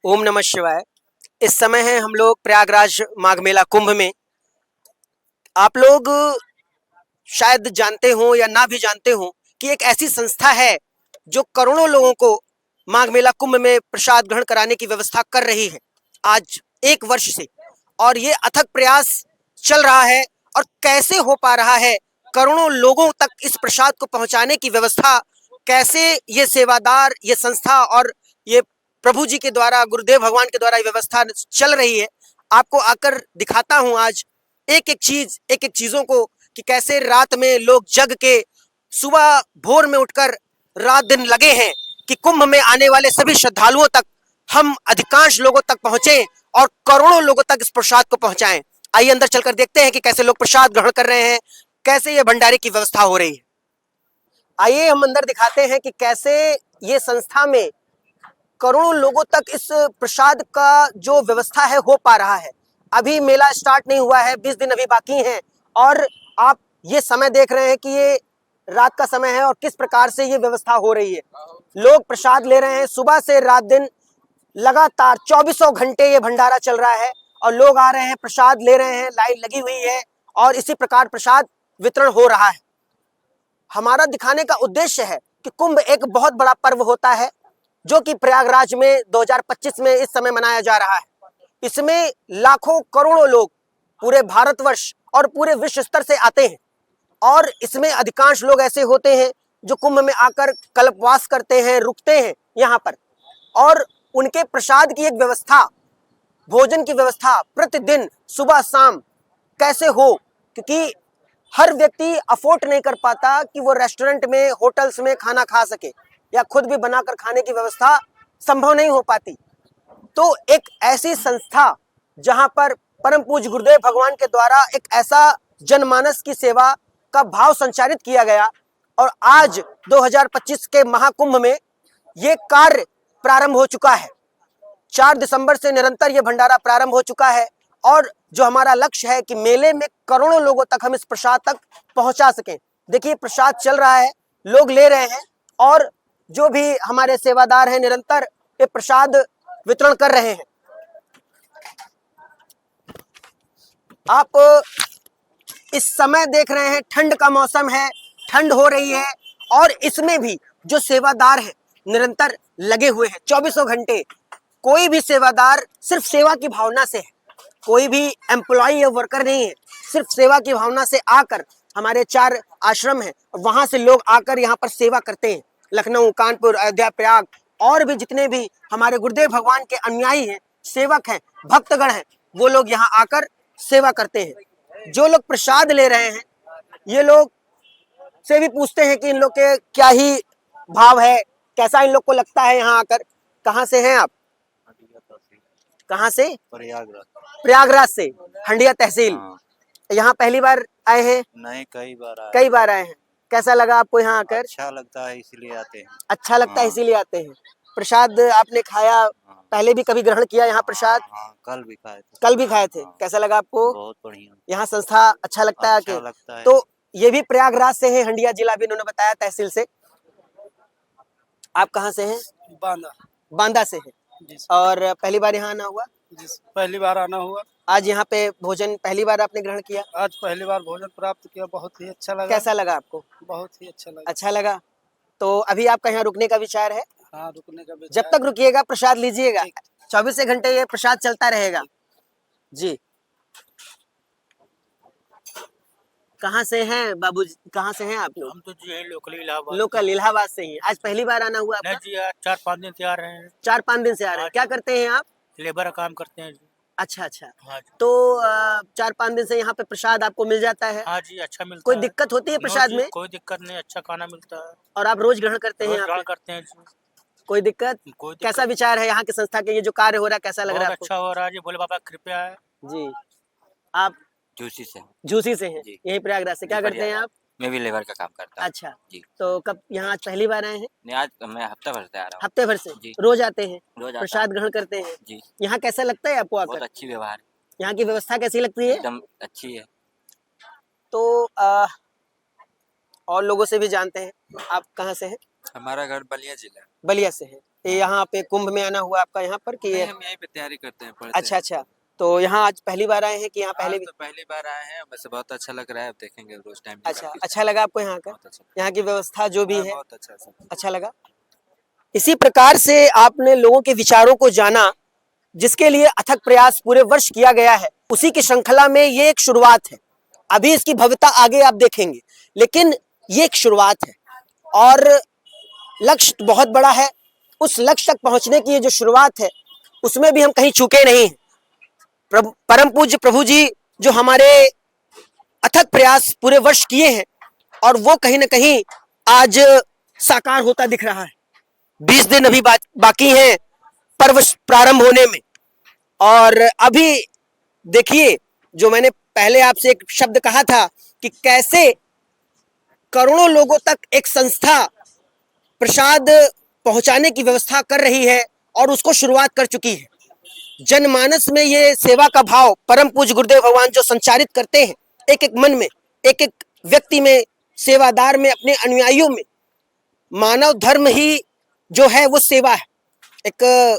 ओम नमः शिवाय। इस समय है हम लोग प्रयागराज माघ मेला कुंभ में। आप लोग शायद जानते हो या ना भी जानते हो कि एक ऐसी संस्था है जो करोड़ों लोगों को माघ मेला कुंभ में प्रसाद ग्रहण कराने की व्यवस्था कर रही है आज 1 वर्ष से। और ये अथक प्रयास चल रहा है। और कैसे हो पा रहा है करोड़ों लोगों तक इस प्रसाद को पहुंचाने की व्यवस्था, कैसे ये सेवादार, ये संस्था और ये प्रभु जी के द्वारा, गुरुदेव भगवान के द्वारा ये व्यवस्था चल रही है, आपको आकर दिखाता हूं आज एक एक चीजों को कि कैसे रात में लोग जग के सुबह भोर में उठकर रात दिन लगे हैं कि कुंभ में आने वाले सभी श्रद्धालुओं तक हम अधिकांश लोगों तक पहुंचे और करोड़ों लोगों तक इस प्रसाद को पहुंचाएं। आइए अंदर चलकर देखते हैं कि कैसे लोग प्रसाद ग्रहण कर रहे हैं, कैसे ये भंडारे की व्यवस्था हो रही है। आइए हम अंदर दिखाते हैं कि कैसे ये संस्था में करोड़ों लोगों तक इस प्रसाद का जो व्यवस्था है हो पा रहा है। अभी मेला स्टार्ट नहीं हुआ है, 20 दिन अभी बाकी हैं और आप ये समय देख रहे हैं कि ये रात का समय है और किस प्रकार से ये व्यवस्था हो रही है। लोग प्रसाद ले रहे हैं सुबह से रात दिन, लगातार 24 घंटे ये भंडारा चल रहा है और लोग आ रहे हैं, प्रसाद ले रहे हैं, लाइन लगी हुई है और इसी प्रकार प्रसाद वितरण हो रहा है। हमारा दिखाने का उद्देश्य है कि कुंभ एक बहुत बड़ा पर्व होता है जो कि प्रयागराज में 2025 में इस समय मनाया जा रहा है। इसमें लाखों करोड़ों लोग पूरे भारतवर्ष और पूरे विश्व स्तर से आते हैं और इसमें अधिकांश लोग ऐसे होते हैं जो कुंभ में आकर कल्पवास करते हैं, रुकते हैं यहाँ पर। और उनके प्रसाद की एक व्यवस्था, भोजन की व्यवस्था प्रतिदिन सुबह शाम कैसे हो, क्योंकि हर व्यक्ति अफोर्ड नहीं कर पाता कि वो रेस्टोरेंट में, होटल्स में खाना खा सके या खुद भी बनाकर खाने की व्यवस्था संभव नहीं हो पाती। तो एक ऐसी संस्था जहां पर परम पूज्य गुरुदेव भगवान के द्वारा एक ऐसा जनमानस की सेवा का भाव संचारित किया गया और आज 2025 के महाकुंभ में ये कार्य प्रारंभ हो चुका है। 4 दिसंबर से निरंतर ये भंडारा प्रारंभ हो चुका है और जो हमारा लक्ष्य है कि मेले में करोड़ों लोगों तक हम इस प्रसाद तक पहुंचा सकें। देखिए प्रसाद चल रहा है, लोग ले रहे हैं और जो भी हमारे सेवादार हैं निरंतर ये प्रसाद वितरण कर रहे हैं। आप इस समय देख रहे हैं ठंड का मौसम है, ठंड हो रही है और इसमें भी जो सेवादार हैं निरंतर लगे हुए हैं 24 घंटे। कोई भी सेवादार सिर्फ सेवा की भावना से है, कोई भी एम्प्लॉय या वर्कर नहीं है, सिर्फ सेवा की भावना से आकर, हमारे 4 आश्रम हैं वहां से लोग आकर यहाँ पर सेवा करते हैं। लखनऊ, कानपुर, अयोध्या, प्रयाग और भी जितने भी हमारे गुरुदेव भगवान के अनुयायी हैं, सेवक हैं, भक्तगण हैं, वो लोग यहाँ आकर सेवा करते हैं। जो लोग प्रसाद ले रहे हैं ये लोग से भी पूछते हैं कि इन लोग के क्या ही भाव है, कैसा इन लोग को लगता है यहाँ आकर। कहाँ से हैं आप? कहाँ से? प्रयागराज। प्रयागराज से, हंडिया तहसील। हाँ। यहाँ पहली बार आए हैं? नहीं, कई बार आए हैं। कैसा लगा आपको यहाँ आकर? अच्छा लगता है इसलिए आते हैं। अच्छा लगता है हाँ। इसीलिए आते हैं। प्रसाद आपने खाया? हाँ। पहले भी कभी ग्रहण किया यहाँ प्रसाद? हाँ, कल भी खाए थे। कल भी खाए थे। हाँ। कैसा लगा आपको? बहुत बढ़िया। यहाँ संस्था अच्छा लगता है अच्छा आके? लगता है। तो ये भी प्रयागराज से है, हंडिया जिला भी इन्होंने बताया, तहसील से। आप कहाँ से हैं? बांदा। बांदा से है। और पहली बार यहाँ आना हुआ? पहली बार आना हुआ। आज यहाँ पे भोजन पहली बार आपने ग्रहण किया? आज पहली बार भोजन प्राप्त किया, बहुत ही अच्छा लगा। कैसा लगा आपको? बहुत ही अच्छा लगा। अच्छा लगा। तो अभी आपका यहाँ रुकने का विचार है? हाँ, रुकने का विचार। जब तक रुकिएगा प्रसाद लीजिएगा, 24 घंटे ये प्रसाद चलता रहेगा जी। कहाँ से हैं बाबू? कहाँ से हैं आप लोग? हम तो जी है लोकल इलाहाबाद। लोकल इलाहाबाद से ही। आज पहली बार आना हुआ नहीं आपका? जी, आज 4-5 दिन से आ रहे हैं। 4-5 दिन से आ रहे हैं। क्या करते हैं आप? लेबर का काम करते हैं जी। अच्छा अच्छा। हाँ जी। तो 4-5 दिन से यहाँ पे प्रसाद आपको मिल जाता है? हाँ जी, अच्छा मिलता कोई है। दिक्कत होती है प्रसाद में? कोई दिक्कत नहीं, अच्छा खाना मिलता है। और आप रोज ग्रहण करते हैं रोज यहाँ ग्रहण पे? करते हैं जी। कोई दिक्कत? कोई दिक्कत कैसा विचार है यहाँ की संस्था के, ये जो कार्य हो रहा है कैसा लग रहा है बहुत आपको? अच्छा हो रहा है जी, भोले बाबा की कृपया है जी। आप झूसी से। झूसी से हैं? जी। यही प्रयागराज से। क्या जी, करते हैं आप? मैं भी लेबर का काम करता हूँ। अच्छा जी। तो कब यहाँ आज पहली बार आए हैं? नहीं, आज मैं हफ्ता भर से आ रहा हूँ। हफ्ते भर से? जी। रोज आते हैं? रोज आता प्रसाद हूँ। ग्रहण करते हैं? जी। यहाँ कैसा लगता है आपको बहुत आकर? अच्छी व्यवहार है। यहाँ की व्यवस्था कैसी लगती है? एकदम अच्छी है। तो और लोगों से भी जानते हैं। आप कहाँ से हैं? हमारा घर बलिया जिला है। बलिया से है। ये यहाँ पे कुंभ में आना हुआ आपका यहाँ पर कि नहीं, ये? हम यहीं पे तैयारी करते हैं, पढ़ते अच्छा हैं। अच्छा, तो यहाँ आज पहली बार आए हैं कि यहाँ पहले आज भी? तो पहली बार आए हैं, वैसे बहुत अच्छा लग रहा है, अब देखेंगे रोज टाइम अच्छा, निकाल के। अच्छा लगा आपको यहाँ का? बहुत अच्छा यहाँ की व्यवस्था जो भी हाँ, है बहुत अच्छा सब। अच्छा लगा? इसी प्रकार से आपने लोगों के विचारों को जाना, जिसके लिए अथक प्रयास पूरे वर्ष किया गया है। उसी की श्रृंखला में ये एक शुरुआत है। अभी इसकी भव्यता आगे आप देखेंगे, लेकिन ये एक शुरुआत है और लक्ष्य बहुत बड़ा है। उस लक्ष्य तक पहुंचने की ये जो शुरुआत है, उसमें भी हम कहीं चूके नहीं हैं। परम पूज्य प्रभु जी जो हमारे अथक प्रयास पूरे वर्ष किए हैं, और वो कहीं ना कहीं आज साकार होता दिख रहा है। 20 दिन अभी बाकी हैं पर्व प्रारंभ होने में, और अभी देखिए, जो मैंने पहले आपसे एक शब्द कहा था कि कैसे करोड़ों लोगों तक एक संस्था प्रसाद पहुंचाने की व्यवस्था कर रही है और उसको शुरुआत कर चुकी है। जनमानस में ये सेवा का भाव परम पूज्य गुरुदेव भगवान जो संचारित करते हैं, एक एक मन में, एक एक व्यक्ति में, सेवादार में, अपने अनुयायियों में, मानव धर्म ही जो है वो सेवा है। एक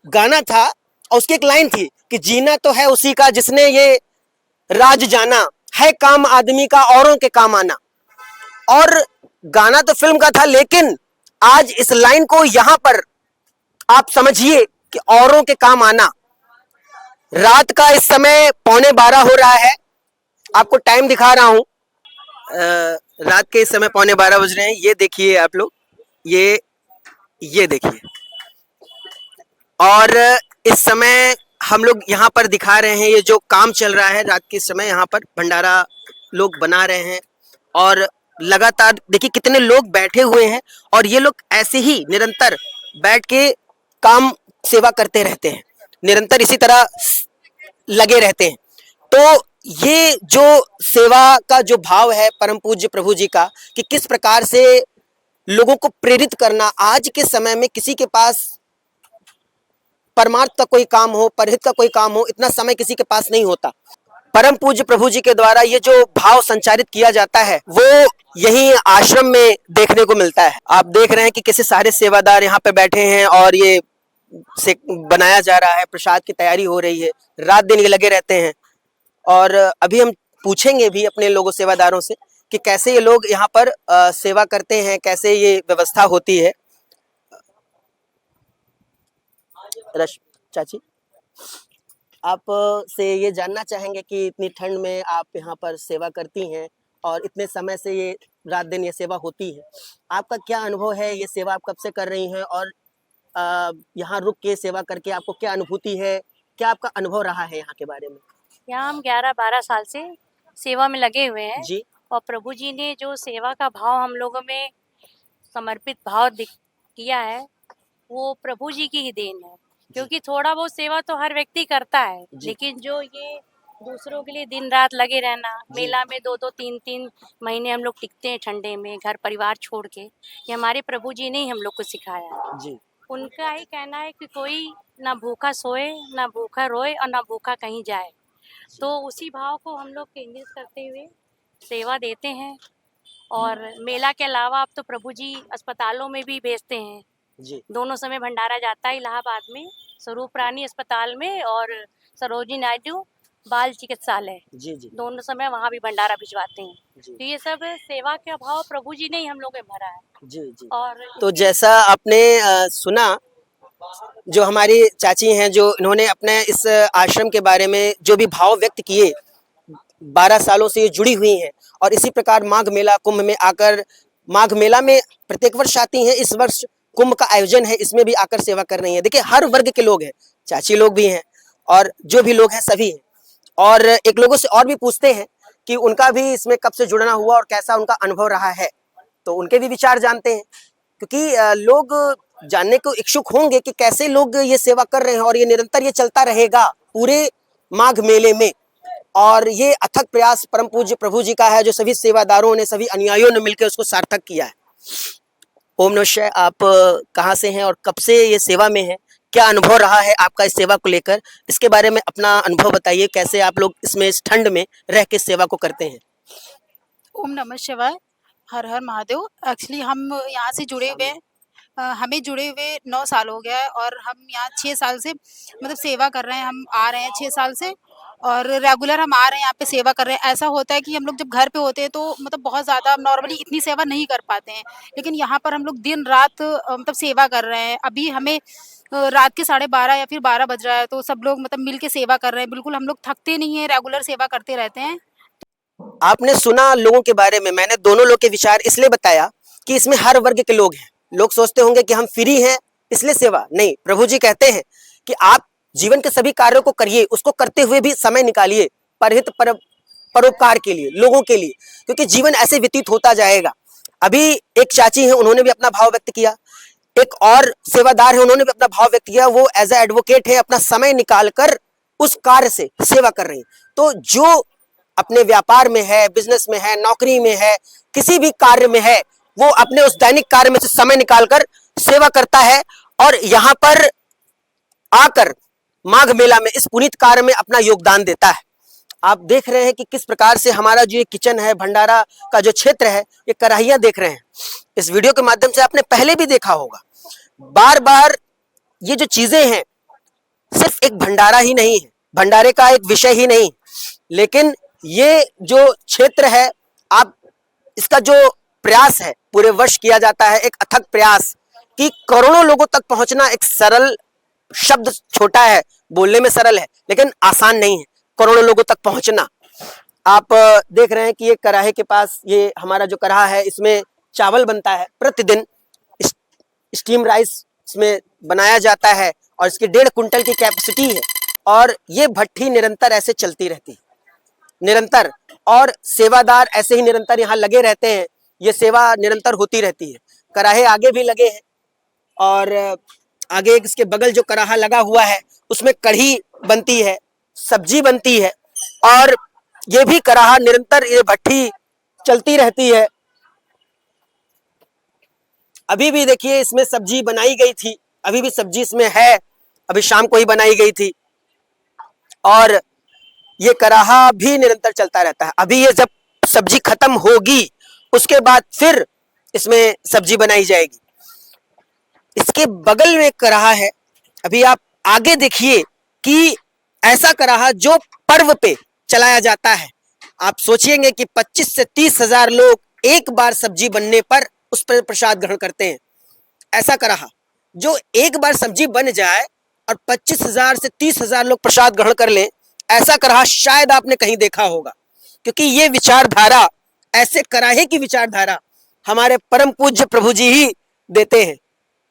गाना था और उसकी एक लाइन थी कि जीना तो है उसी का जिसने ये राज जाना, है काम आदमी का औरों के काम आना। और गाना तो फिल्म का था, लेकिन आज इस लाइन को यहां पर आप समझिए कि औरों के काम आना। रात का इस समय 11:15 हो रहा है, आपको टाइम दिखा रहा हूं। रात के इस समय 11:15 बज रहे हैं। ये देखिए आप लोग, ये देखिए, और इस समय हम लोग यहाँ पर दिखा रहे हैं ये जो काम चल रहा है। रात के समय यहाँ पर भंडारा लोग बना रहे हैं और लगातार देखिए कितने लोग बैठे हुए हैं, और ये लोग ऐसे ही निरंतर बैठ के काम सेवा करते रहते हैं, निरंतर इसी तरह लगे रहते हैं। तो ये जो सेवा का जो भाव है परम पूज्य प्रभु जी का, कि किस प्रकार से लोगों को प्रेरित करना। आज के समय में किसी के पास परमार्थ का कोई काम हो, परहित का कोई काम हो, इतना समय किसी के पास नहीं होता। परम पूज्य प्रभु जी के द्वारा ये जो भाव संचारित किया जाता है, वो यही आश्रम में देखने को मिलता है। आप देख रहे हैं कि कैसे सारे सेवादार यहाँ पे बैठे हैं और ये से बनाया जा रहा है, प्रसाद की तैयारी हो रही है, रात दिन ये लगे रहते हैं। और अभी हम पूछेंगे भी अपने लोगों सेवादारों से कि कैसे ये लोग यहाँ पर सेवा करते हैं, कैसे ये व्यवस्था होती है। चाची, आप से ये जानना चाहेंगे कि इतनी ठंड में आप यहाँ पर सेवा करती हैं और इतने समय से ये रात दिन ये सेवा होती है, आपका क्या अनुभव है? ये सेवा आप कब से कर रही हैं और यहाँ रुक के सेवा करके आपको क्या अनुभूति है, क्या आपका अनुभव रहा है यहाँ के बारे में? यहाँ हम 11-12 साल से सेवा में लगे हुए हैं जी, और प्रभु जी ने जो सेवा का भाव हम लोगों में समर्पित भाव किया है, वो प्रभु जी की ही देन है। क्योंकि थोड़ा बहुत सेवा तो हर व्यक्ति करता है, लेकिन जो ये दूसरों के लिए दिन रात लगे रहना, मेला में 2-2 3-3 महीने हम लोग टिकते हैं ठंडे में, घर परिवार छोड़ के, ये हमारे प्रभु जी ने ही हम लोग को सिखाया है। जी, उनका ही कहना है कि कोई ना भूखा सोए, ना भूखा रोए और ना भूखा कहीं जाए। तो उसी भाव को हम लोग केंद्रित करते हुए सेवा देते हैं। और मेला के अलावा अब तो प्रभु जी अस्पतालों में भी भेजते हैं। जी, दोनों समय भंडारा जाता है, इलाहाबाद में स्वरूप रानी अस्पताल में और सरोजिनी नायडू बाल चिकित्सालय, जी, जी, दोनों समय वहाँ भी भंडारा भिजवाते हैं। जी, तो ये सब सेवा का भाव प्रभु जी ने ही हम लोग में भरा है। जी, जी। और तो जैसा आपने सुना, जो हमारी चाची हैं, जो इन्होंने अपने इस आश्रम के बारे में जो भी भाव व्यक्त किए, 12 सालों से ये जुड़ी हुई हैं और इसी प्रकार माघ मेला कुंभ में आकर, माघ मेला में प्रत्येक वर्ष आती हैं, इस वर्ष कुंभ का आयोजन है, इसमें भी आकर सेवा कर रही हैं। देखिए हर वर्ग के लोग हैं, चाची लोग भी हैं और जो भी लोग हैं सभी हैं। और एक लोगों से और भी पूछते हैं कि उनका भी इसमें कब से जुड़ना हुआ और कैसा उनका अनुभव रहा है, तो उनके भी विचार जानते हैं, क्योंकि लोग जानने को इच्छुक होंगे कि कैसे लोग ये सेवा कर रहे हैं और ये निरंतर ये चलता रहेगा पूरे माघ मेले में। और ये अथक प्रयास परम पूज्य प्रभु जी का है, जो सभी सेवादारों ने, सभी अनुयायियों ने मिलकर उसको सार्थक किया है। ओम नमः शिवाय। आप कहाँ से हैं और कब से ये सेवा में हैं? क्या अनुभव रहा है आपका इस सेवा को लेकर? इसके बारे में अपना अनुभव बताइए, कैसे आप लोग इसमें इस ठंड में रह के सेवा को करते हैं? ओम नमः शिवाय, हर हर महादेव। एक्चुअली हम यहाँ से जुड़े हुए हैं हमें जुड़े हुए 9 साल हो गया है और हम यहाँ 6 साल से मतलब सेवा कर रहे हैं। हम आ रहे हैं 6 साल से और रेगुलर हम आ रहे हैं यहाँ पे सेवा कर रहे हैं। ऐसा होता है कि हम लोग जब घर पे होते हैं तो मतलब बहुत ज़्यादा नॉर्मली इतनी सेवा नहीं कर पाते हैं, लेकिन यहाँ पर हम लोग दिन रात मतलब सेवा कर रहे हैं। अभी हमें रात के 12:30 या फिर 12 बज रहा है, तो सब लोग मतलब मिल के सेवा कर रहे हैं। बिल्कुल हम लोग थकते नहीं हैं, रेगुलर सेवा करते रहते हैं। आपने सुना लोगों के बारे में, मैंने दोनों लोग के विचार इसलिए बताया कि इसमें हर वर्ग के लोग हैं। लोग सोचते होंगे कि हम फ्री हैं इसलिए सेवा नहीं। प्रभु जी कहते हैं कि आप जीवन के सभी कार्यों को करिए, उसको करते हुए भी समय निकालिए परहित परोपकार के लिए, लोगों के लिए, क्योंकि जीवन ऐसे व्यतीत होता जाएगा। अभी एक चाची हैं, उन्होंने भी अपना भाव व्यक्त किया। एक और सेवादार है, उन्होंने भी अपना भाव व्यक्त किया। वो एज ए एडवोकेट है, अपना समय निकालकर उस कार्य से सेवा कर रही हैं। तो जो अपने व्यापार में है, बिजनेस में है, नौकरी में है, किसी भी कार्य में है, वो अपने उस दैनिक कार्य में से समय निकालकर सेवा करता है और यहाँ पर आकर माघ मेला में इस पुनीत कार्य में अपना योगदान देता है। आप देख रहे हैं कि किस प्रकार से हमारा जो ये किचन है, भंडारा का जो क्षेत्र है, ये कढ़ाइयां देख रहे हैं। इस वीडियो के माध्यम से आपने पहले भी देखा होगा। बार बार ये जो चीजें हैं सिर्फ एक भंडारा ही नहीं है, भंडारे का एक विषय ही नहीं, लेकिन ये जो क्षेत्र है, आप इसका जो प्रयास है पूरे वर्ष किया जाता है, एक अथक प्रयास कि करोड़ों लोगों तक पहुंचना। एक सरल शब्द छोटा है, बोलने में सरल है, लेकिन आसान नहीं है करोड़ों लोगों तक पहुंचना। आप देख रहे हैं कि ये कढ़ाई के पास, ये हमारा जो कढ़ा है, इसमें चावल बनता है प्रतिदिन। स्टीम राइस इसमें बनाया जाता है और इसकी 1.5 कुंटल की कैपेसिटी है और ये भट्टी निरंतर ऐसे चलती रहती है, निरंतर। और सेवादार ऐसे ही निरंतर यहाँ लगे रहते हैं, ये सेवा निरंतर होती रहती है। कराहे आगे भी लगे हैं और आगे इसके बगल जो कराहा लगा हुआ है उसमें कढ़ी बनती है, सब्जी बनती है और ये भी कराहा निरंतर, ये भट्टी चलती रहती है। अभी भी देखिए इसमें सब्जी बनाई गई थी, अभी भी सब्जी इसमें है, अभी शाम को ही बनाई गई थी और ये कराहा भी निरंतर चलता रहता है। अभी ये जब सब्जी खत्म होगी उसके बाद फिर इसमें सब्जी बनाई जाएगी। इसके बगल में कराहा है, अभी आप आगे देखिए कि ऐसा कराहा जो पर्व पे चलाया जाता है। आप सोचिएंगे कि 25 से 30 हजार लोग एक बार सब्जी बनने पर उस पर प्रसाद ग्रहण करते हैं। ऐसा कराहा जो एक बार सब्जी बन जाए और 25,000 से 30,000 लोग प्रसाद ग्रहण कर लें, ऐसा कराहा शायद आपने कहीं देखा होगा। क्योंकि ये विचारधारा, ऐसे कराहे की विचारधारा हमारे परम पूज्य प्रभु जी ही देते हैं।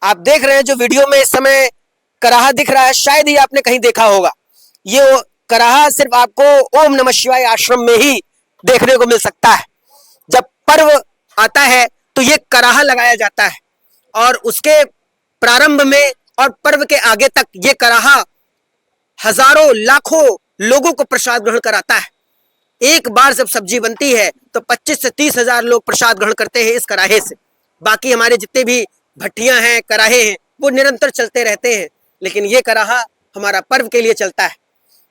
आप देख रहे हैं जो वीडियो में इस समय कराहा दिख रहा है, शायद ही आपने कहीं देखा होगा। ये कराहा सिर्फ आपको ओम नमः शिवाय आश्रम में ही देखने को मिल सकता है। जब पर्व आता है तो ये कराहा लगाया जाता है और उसके प्रारंभ में और पर्व के आगे तक ये कराहा हजारों लाखों लोगों को प्रसाद ग्रहण कराता है। एक बार जब सब्जी बनती है तो 25 से 30 हजार लोग प्रसाद ग्रहण करते हैं इस कराहे से। बाकी हमारे जितने भी भट्टियां हैं, कराहे हैं, वो निरंतर चलते रहते हैं, लेकिन ये कराहा हमारा पर्व के लिए चलता है।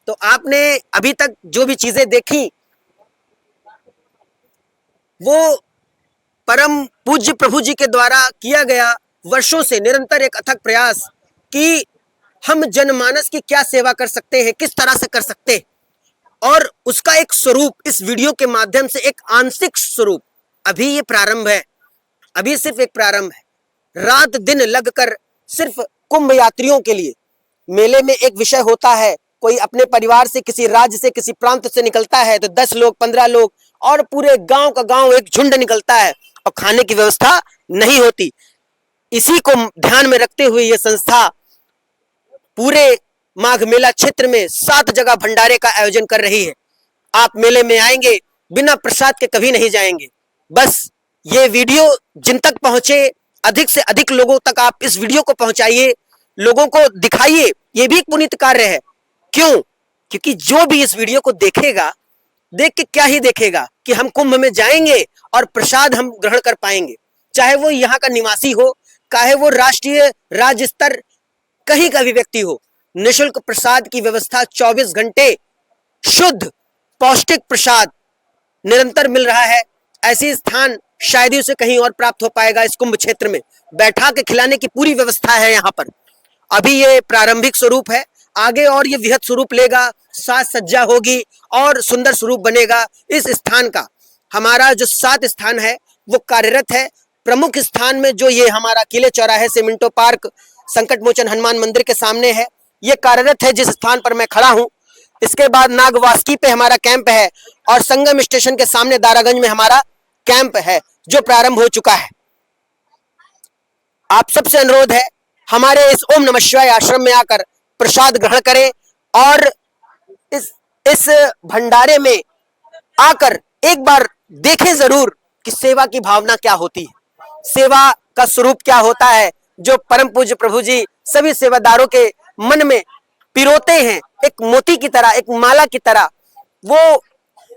तो आपने अभी तक जो भी चीजें देखी वो परम पूज्य प्रभु जी के द्वारा किया गया वर्षों से निरंतर एक अथक प्रयास कि हम जनमानस की क्या सेवा कर सकते हैं, किस तरह से कर सकते हैं, और उसका एक स्वरूप इस वीडियो के माध्यम से, एक आंशिक स्वरूप। अभी ये प्रारंभ है, अभी सिर्फ एक प्रारंभ है। रात दिन लगकर सिर्फ कुंभ यात्रियों के लिए मेले में एक विषय होता है। कोई अपने परिवार से, किसी राज्य से, किसी प्रांत से निकलता है तो 10 लोग, 15 लोग और पूरे गांव का गांव एक झुंड निकलता है और खाने की व्यवस्था नहीं होती। इसी को ध्यान में रखते हुए ये संस्था पूरे माघ मेला क्षेत्र में 7 जगह भंडारे का आयोजन कर रही है। आप मेले में आएंगे, बिना प्रसाद के कभी नहीं जाएंगे। बस ये वीडियो जिन तक पहुंचे, अधिक से अधिक लोगों तक आप इस वीडियो को पहुंचाइए, लोगों को दिखाइए। ये भी एक पुनीत कार्य है। क्यों? क्योंकि जो भी इस वीडियो को देखेगा, देख के क्या ही देखेगा कि हम कुंभ में जाएंगे और प्रसाद हम ग्रहण कर पाएंगे। चाहे वो यहाँ का निवासी हो, चाहे वो राष्ट्रीय राज्य स्तर कहीं का भी व्यक्ति हो, निःशुल्क प्रसाद की व्यवस्था 24 घंटे शुद्ध पौष्टिक प्रसाद निरंतर मिल रहा है। ऐसी स्थान शायद ही उसे कहीं और प्राप्त हो पाएगा। इस कुंभ क्षेत्र में बैठा के खिलाने की पूरी व्यवस्था है यहाँ पर। अभी ये प्रारंभिक स्वरूप है, आगे और ये विहत स्वरूप लेगा, साज सज्जा होगी और सुंदर स्वरूप बनेगा इस स्थान का। हमारा जो 7 स्थान है वो कार्यरत है। प्रमुख स्थान में जो ये हमारा किले चौराहे से मिंटो पार्क संकट मोचन हनुमान मंदिर के सामने है, ये कार्यरत है जिस स्थान पर मैं खड़ा हूं। इसके बाद नागवासुकी पे हमारा कैंप है और संगम स्टेशन के सामने दारागंज में हमारा कैंप है जो प्रारंभ हो चुका है। आप सबसे अनुरोध है हमारे इस ओम नमः शिवाय आश्रम में आकर प्रसाद ग्रहण करें और इस भंडारे में आकर एक बार देखें जरूर कि सेवा की भावना क्या होती है, सेवा का स्वरूप क्या होता है, जो परम पूज्य प्रभु जी सभी सेवादारों के मन में पिरोते हैं एक मोती की तरह, एक माला की तरह, वो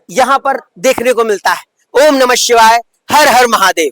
यहां पर देखने को मिलता है। ओम नमः शिवाय, हर हर महादेव।